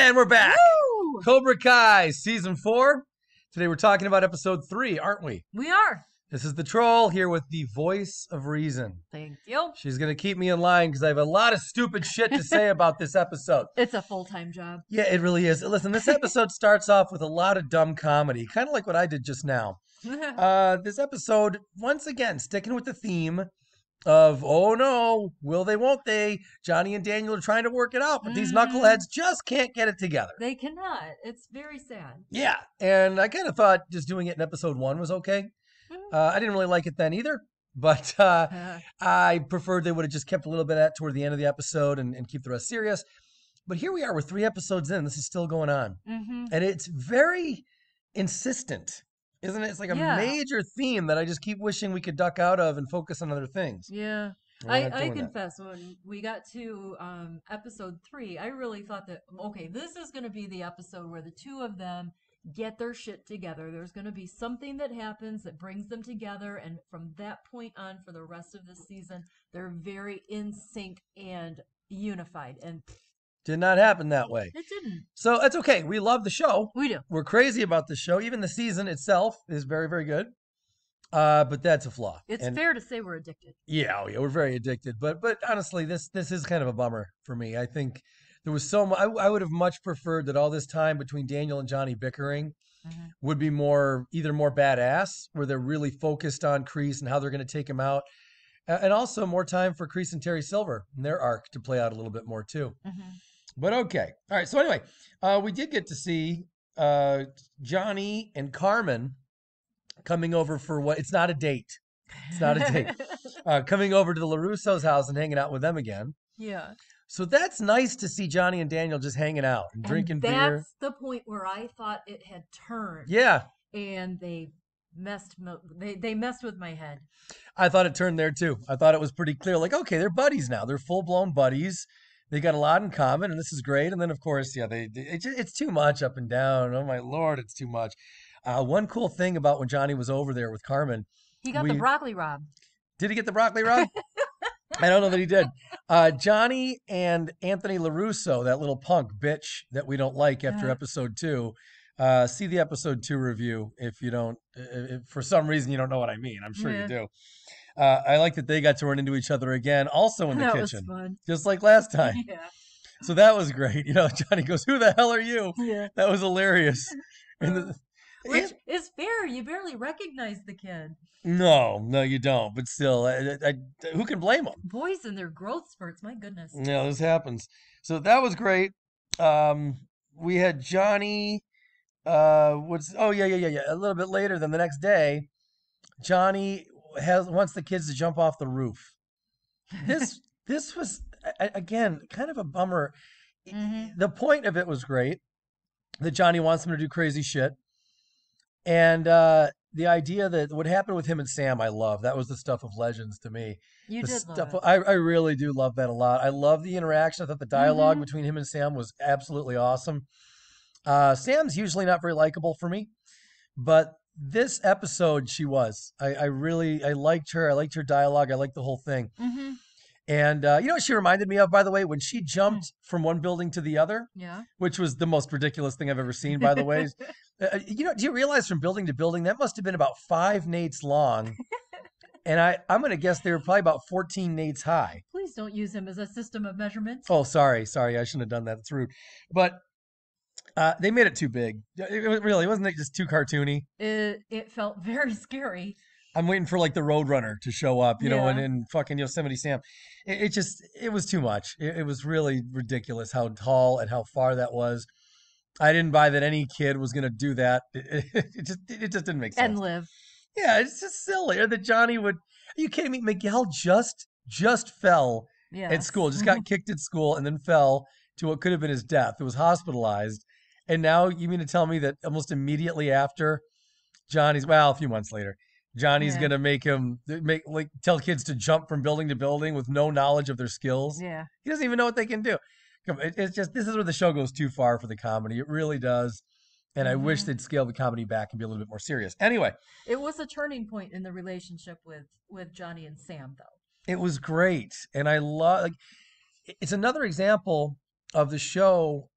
And we're back. Woo! Cobra Kai season 4. Today we're talking about episode 3, aren't we? We are. This is the troll here with the voice of reason. Thank you. She's going to keep me in line because I have a lot of stupid shit to say about this episode. It's a full-time job. Yeah, it really is. Listen, this episode starts off with a lot of dumb comedy, kind of like what I did just now. This episode, once again, sticking with the theme of, oh no, will they, won't they? Johnny and Daniel are trying to work it out, but these knuckleheads just can't get it together. They cannot. It's very sad. Yeah, and I kind of thought just doing it in episode 1 was okay. I didn't really like it then either, but I preferred they would have just kept a little bit at toward the end of the episode and keep the rest serious. But here we are, we're 3 episodes in. This is still going on. And it's very insistent, isn't it? It's like a major theme that I just keep wishing we could duck out of and focus on other things. Yeah. I confess, when we got to episode 3, I really thought that, okay, this is going to be the episode where the two of them get their shit together. There's going to be something that happens that brings them together, and from that point on for the rest of the season, they're very in sync and unified. And did not happen that way. It didn't. So it's okay. We love the show. We do. We're crazy about the show. Even the season itself is very, very good. But that's a flaw. It's fair to say we're addicted. Yeah, we're very addicted. But honestly, this is kind of a bummer for me. I think there was so much. I would have much preferred that all this time between Daniel and Johnny bickering would be either more badass, where they're really focused on Kreese and how they're going to take him out, and also more time for Kreese and Terry Silver and their arc to play out a little bit more too. But okay, all right. So anyway, we did get to see Johnny and Carmen coming over for what? It's not a date. It's not a date. Coming over to the LaRusso's house and hanging out with them again. Yeah. So that's nice to see Johnny and Daniel just hanging out and drinking beer. That's the point where I thought it had turned. Yeah. And they messed with my head. I thought it turned there too. I thought it was pretty clear. Like, okay, they're buddies now. They're full-blown buddies. They got a lot in common, and this is great. And then, of course, yeah, it's too much up and down. Oh, my Lord, it's too much. One cool thing about when Johnny was over there with Carmen. He got the broccoli rob. Did he get the broccoli rob? I don't know that he did. Johnny and Anthony LaRusso, that little punk bitch that we don't like after episode 2. See the episode 2 review if you don't, if for some reason you don't know what I mean. I'm sure you do. I like that they got to run into each other again, also in the kitchen. Was fun. Just like last time. Yeah. So that was great. You know, Johnny goes, "Who the hell are you?" Yeah. That was hilarious. Which is fair. You barely recognize the kid. No, you don't. But still, who can blame them? Boys and their growth spurts. My goodness. Yeah, this happens. So that was great. We had Johnny. A little bit later than the next day, Johnny wants the kids to jump off the roof. This was again kind of a bummer. The point of it was great. That Johnny wants him to do crazy shit. And the idea that what happened with him and Sam, I love. That was the stuff of legends to me. You the did stuff love it. I really do love that a lot. I love the interaction. I thought the dialogue between him and Sam was absolutely awesome. Sam's usually not very likable for me, but this episode she was. I liked her. I liked her dialogue. I liked the whole thing. And you know what she reminded me of, by the way, when she jumped from one building to the other, which was the most ridiculous thing I've ever seen, by the way. Do you realize from building to building, that must have been about 5 nates long. And I'm going to guess they were probably about 14 nates high. Please don't use him as a system of measurements. Oh, sorry. I shouldn't have done that. It's rude. But they made it too big. It wasn't just too cartoony. It felt very scary. I'm waiting for like the Roadrunner to show up, you know, and fucking Yosemite Sam. It was too much. It was really ridiculous how tall and how far that was. I didn't buy that any kid was going to do that. It just didn't make sense. And live. Yeah, it's just silly. Or that Johnny would. Are you kidding me? Miguel just fell at school. Just got kicked at school and then fell to what could have been his death. It was hospitalized. And now you mean to tell me that almost immediately after a few months later, Johnny's going to tell kids to jump from building to building with no knowledge of their skills. Yeah. He doesn't even know what they can do. It's just, this is where the show goes too far for the comedy. It really does. And I wish they'd scale the comedy back and be a little bit more serious. Anyway. It was a turning point in the relationship with Johnny and Sam, though. It was great. And I love, it's another example of the show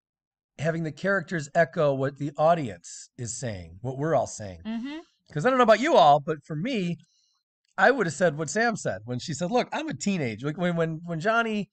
having the characters echo what the audience is saying, what we're all saying. Mm-hmm. Because I don't know about you all, but for me, I would have said what Sam said when she said, "Look, I'm a teenager." Like when Johnny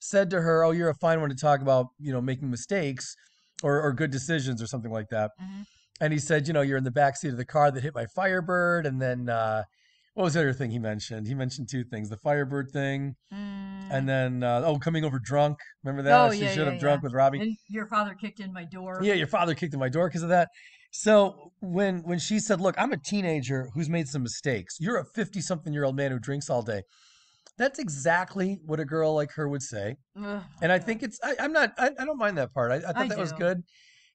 said to her, "Oh, you're a fine one to talk about, making mistakes or good decisions or something like that." Mm-hmm. And he said, "You're in the backseat of the car that hit my Firebird." And then what was the other thing he mentioned? He mentioned two things: the Firebird thing, and then coming over drunk. Remember that? Oh, She yeah, should yeah, have yeah. drunk with Robbie. And your father kicked in my door. Yeah, your father kicked in my door because of that. So when she said, "Look, I'm a teenager who's made some mistakes. You're a 50-something-year-old man who drinks all day." That's exactly what a girl like her would say. Ugh, And I God. think I don't mind that part. I thought that was do. good.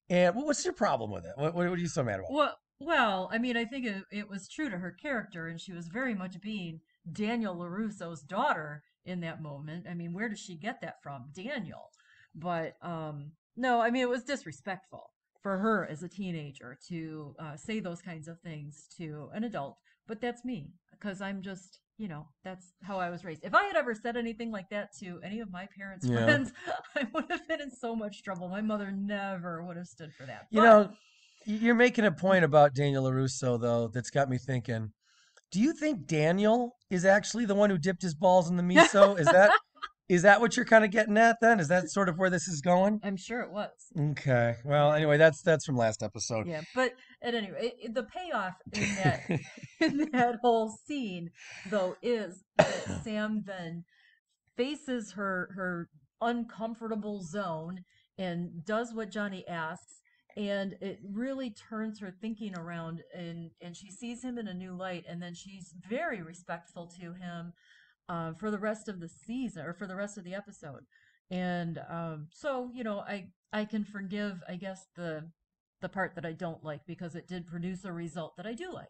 And what's your problem with it? What are you so mad about? Well, I mean, I think it was true to her character, and she was very much being Daniel LaRusso's daughter in that moment. I mean, where does she get that from? Daniel. But no, I mean, it was disrespectful for her as a teenager to say those kinds of things to an adult. But that's me, because I'm just, that's how I was raised. If I had ever said anything like that to any of my parents' Yeah. friends, I would have been in so much trouble. My mother never would have stood for that. You're making a point about Daniel LaRusso, though, that's got me thinking. Do you think Daniel is actually the one who dipped his balls in the miso? Is that what you're kind of getting at then? Is that sort of where this is going? I'm sure it was. Okay. Well, anyway, that's from last episode. Yeah, but at any rate, the payoff in that in that whole scene, though, is that Sam then faces her uncomfortable zone and does what Johnny asks, and it really turns her thinking around, and she sees him in a new light, and then she's very respectful to him for the rest of the season or for the rest of the episode. And so I can forgive, I guess, the part that I don't like, because it did produce a result that I do like.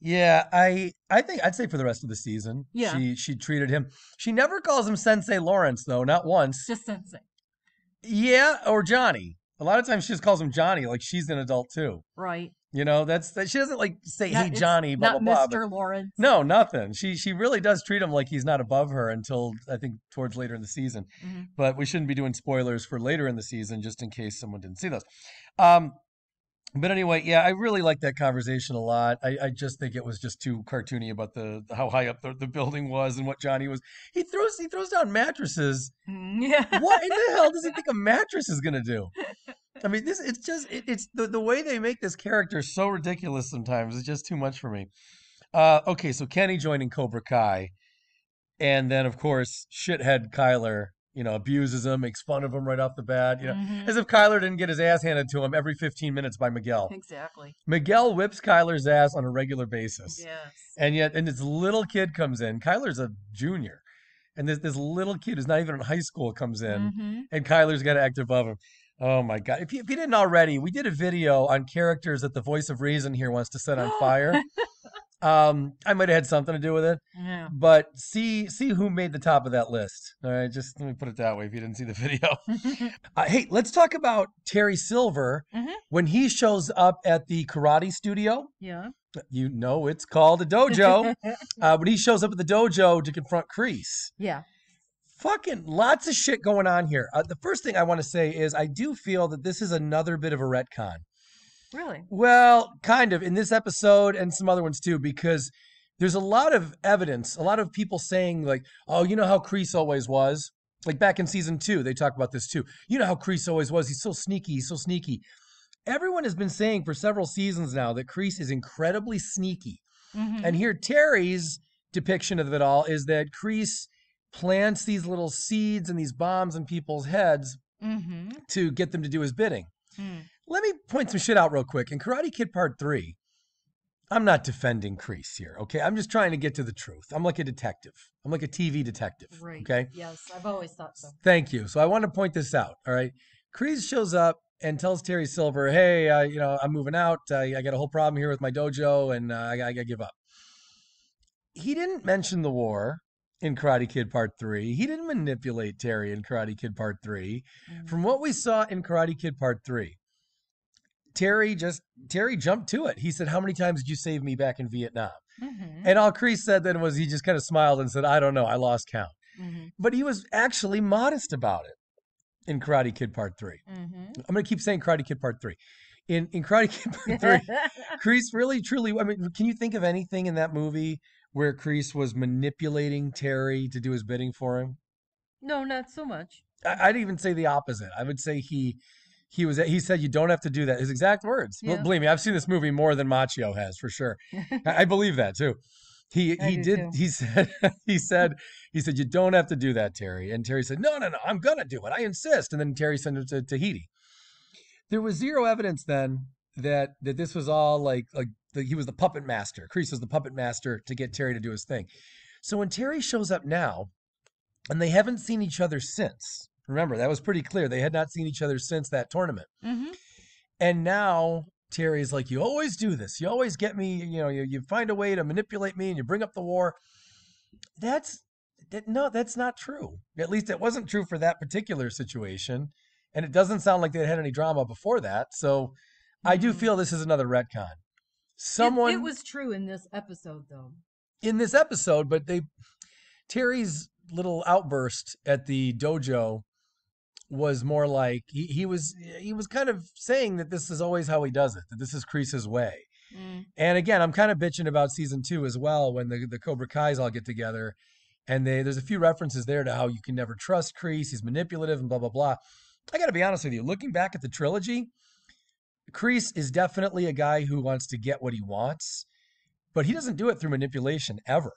Yeah, I think I'd say for the rest of the season, Yeah. she treated him. She never calls him Sensei Lawrence though, not once. Just Sensei. Yeah, or Johnny. A lot of times she just calls him Johnny, like she's an adult too. Right. That's that. She doesn't like say, "Hey, It's Johnny," blah not blah blah. Mr. Lawrence. No, nothing. She really does treat him like he's not above her until I think towards later in the season. Mm-hmm. But we shouldn't be doing spoilers for later in the season just in case someone didn't see those. But anyway, yeah, I really like that conversation a lot. I just think it was just too cartoony about the how high up the building was and what Johnny was. He throws down mattresses. Yeah. What in the hell does he think a mattress is gonna do? I mean, it's the way they make this character so ridiculous sometimes. It's just too much for me. Okay, so Kenny joining Cobra Kai, and then of course shithead Kyler, abuses him, makes fun of him right off the bat, Mm-hmm. as if Kyler didn't get his ass handed to him every 15 minutes by Miguel. Exactly. Miguel whips Kyler's ass on a regular basis, Yes. and this little kid comes in. Kyler's a junior, and this little kid who's not even in high school comes in, Mm-hmm. and Kyler's got to act above him. Oh my God. If you didn't already, we did a video on characters that the voice of reason here wants to set on fire. I might have had something to do with it, Yeah. but see who made the top of that list. All right, just let me put it that way if you didn't see the video. Hey, let's talk about Terry Silver Mm-hmm. when he shows up at the karate studio. Yeah. It's called a dojo. When he shows up at the dojo to confront Kreese. Yeah. Fucking lots of shit going on here. The first thing I want to say is I do feel that this is another bit of a retcon. Really? Well, kind of in this episode and some other ones too, because there's a lot of evidence, a lot of people saying like, "Oh, you know how Kreese always was." Like back in season 2, they talk about this too. You know how Kreese always was. He's so sneaky. He's so sneaky. Everyone has been saying for several seasons now that Kreese is incredibly sneaky. Mm-hmm. And here Terry's depiction of it all is that Kreese plants these little seeds and these bombs in people's heads Mm-hmm. to get them to do his bidding. Mm. Let me point some shit out real quick. In Karate Kid Part 3, I'm not defending Kreese here, okay? I'm just trying to get to the truth. I'm like a detective. I'm like a TV detective, Right. okay? Yes, I've always thought so. Thank you. So I want to point this out, all right? Kreese shows up and tells Terry Silver, "Hey, I'm moving out. I got a whole problem here with my dojo, and I got to give up." He didn't mention the war in Karate Kid Part 3. He didn't manipulate Terry in Karate Kid Part 3. Mm. From what we saw in Karate Kid Part 3, Terry jumped to it. He said, "How many times did you save me back in Vietnam?" Mm-hmm. And all Kreese said then was he just kind of smiled and said, "I don't know. I lost count." Mm-hmm. But he was actually modest about it. in Karate Kid Part 3. I'm going to keep saying Karate Kid Part 3. In Karate Kid Part 3, Kreese really, truly, I mean, can you think of anything in that movie where Kreese was manipulating Terry to do his bidding for him? No, not so much. I'd even say the opposite. I would say he said, you don't have to do that. His exact words. Yeah. Well, believe me, I've seen this movie more than Machio has, for sure. I believe that too. He said, you don't have to do that, Terry. And Terry said, no, I'm going to do it. I insist. And then Terry sent it to Tahiti. There was zero evidence then that this was all like he was the puppet master. Kreese was the puppet master to get Terry to do his thing. So when Terry shows up now, and they haven't seen each other since. Remember, that was pretty clear. They had not seen each other since that tournament. And now Terry's like, you always do this. You always get me, you find a way to manipulate me and you bring up the war. That's not true. At least it wasn't true for that particular situation. And it doesn't sound like they had any drama before that. So I do feel this is another retcon. It was true in this episode, though. In this episode, but Terry's little outburst at the dojo was more like he was kind of saying that this is always how he does it, that this is Kreese's way. And again, I'm kind of bitching about season 2 as well, when the Cobra Kais all get together, and there's a few references there to how you can never trust Kreese, he's manipulative and blah blah blah. I got to be honest with you, looking back at the trilogy, Kreese is definitely a guy who wants to get what he wants, but he doesn't do it through manipulation ever.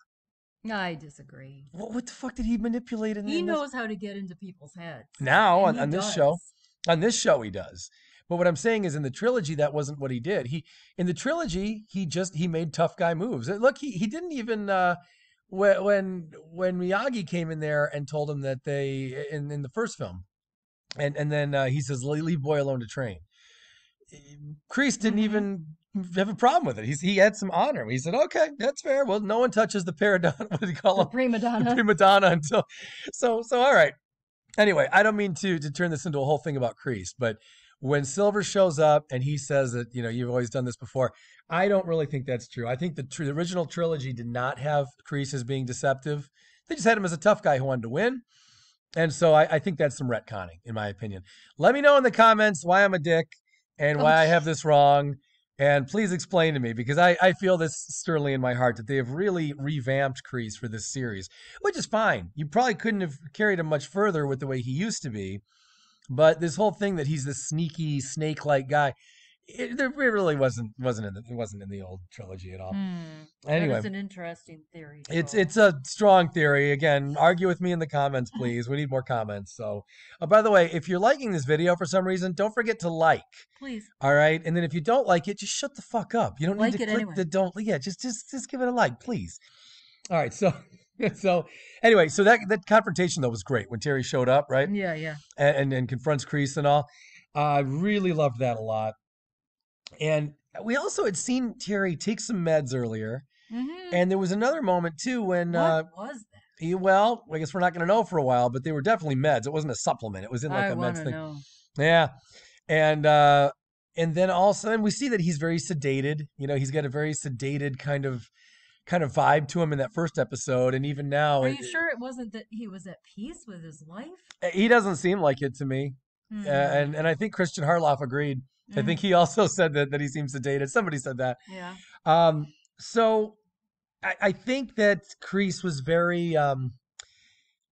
I disagree. What the fuck did he manipulate in He knows how to get into people's heads. Now, on this show. On this show, he does. But what I'm saying is in the trilogy, that wasn't what he did. In the trilogy, he made tough guy moves. Look, he didn't even, when Miyagi came in there and told him that they, in the first film, and then he says, leave boy alone to train. Kreese didn't even have a problem with it. He had some honor. He said, okay, that's fair. Well, no one touches the what do you call it? Prima donna. The prima donna until, so all right. Anyway, I don't mean to turn this into a whole thing about Kreese, but when Silver shows up and he says that, you've always done this before, I don't really think that's true. I think the original trilogy did not have Kreese as being deceptive. They just had him as a tough guy who wanted to win. And so I think that's some retconning, in my opinion. Let me know in the comments why I'm a dick and why I have this wrong. And please explain to me, because I feel this sternly in my heart that they have really revamped Kreese for this series, which is fine. You probably couldn't have carried him much further with the way he used to be. But this whole thing that he's this sneaky, snake-like guy, it really wasn't in the old trilogy at all. Anyway, that's an interesting theory. It's a strong theory. Again, argue with me in the comments, please. We need more comments. So, by the way, if you're liking this video for some reason, don't forget to like. Please. All right, and then if you don't like it, just shut the fuck up. You don't need to click anyway. the don't. Yeah, just give it a like, please. All right, so anyway, so that confrontation though was great when Terry showed up, right? Yeah. And confronts Kreese and all. I really loved that a lot. And we also had seen Terry take some meds earlier. And there was another moment too when what was that? Well, I guess we're not going to know for a while, but they were definitely meds. It wasn't a supplement. It was in like a meds thing. Know. Yeah. And then also, and we see that he's very sedated. He's got a very sedated kind of vibe to him in that first episode, and even now. Are you sure it wasn't that he was at peace with his life? He doesn't seem like it to me. And I think Christian Harloff agreed. I think he also said that he seems sedated. Somebody said that. Yeah. So I think that Kreese was very.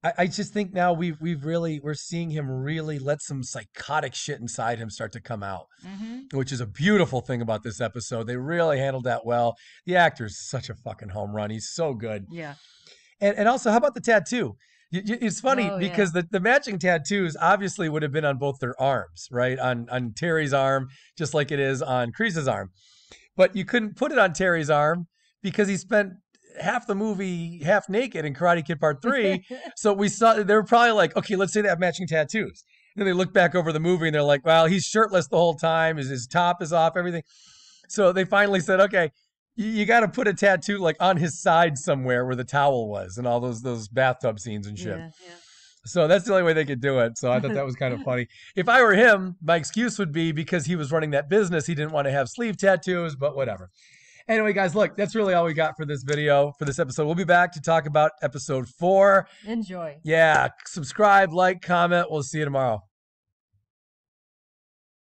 I just think now we're seeing him really let some psychotic shit inside him start to come out, which is a beautiful thing about this episode. They really handled that well. The actor's such a fucking home run. He's so good. Yeah. And also, how about the tattoo? It's funny because the matching tattoos obviously would have been on both their arms, right? On Terry's arm, just like it is on Kreese's arm. But you couldn't put it on Terry's arm because he spent half the movie half naked in Karate Kid Part 3. So we saw, they were probably like, okay, let's say they have matching tattoos. And then they look back over the movie and they're like, well, he's shirtless the whole time. His top is off, everything. So they finally said, okay, you got to put a tattoo like on his side somewhere where the towel was and all those bathtub scenes and shit. Yeah. So that's the only way they could do it. So I thought that was kind of funny. If I were him, my excuse would be because he was running that business. He didn't want to have sleeve tattoos, but whatever. Anyway, guys, look, that's really all we got for this video, for this episode. We'll be back to talk about episode 4. Enjoy. Yeah. Subscribe, like, comment. We'll see you tomorrow.